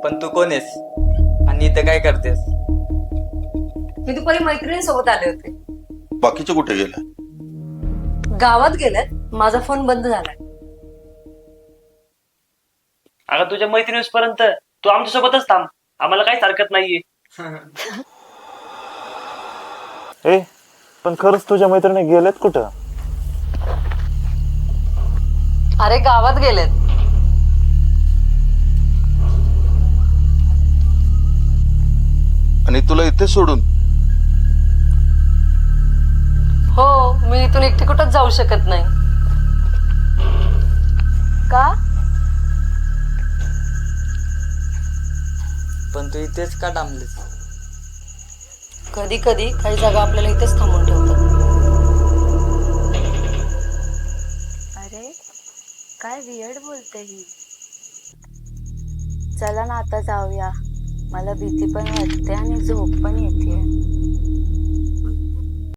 पण तू कोण आहेस आणि इथे काय करतेस? मी दुपारी मैत्रिणींसोबत आले होते. बाकीचे कुठे गेले? गावात गेलेत. माझा फोन बंद झालाय. अगं तुझ्या मैत्रिणीपर्यंत तू आमच्यासोबतच थांब, आम्हाला काहीच हरकत नाहीये. ए पण खरंच तुझ्या मैत्रिणी गेलेत कुठं? अरे गावात गेलेत. आणि तुला इथे सोडून? हो, मी इथून एकटी कुठंच जाऊ शकत नाही. का? पण तू इथेच का थांबलीस? कधी कधी काही जागा आपल्याला इथेच थांबून ठेवतात. अरे काय वियर्ड बोलते ही. चला ना आता जाऊया. मला भीती पण वाटते आणि झोप पण येते.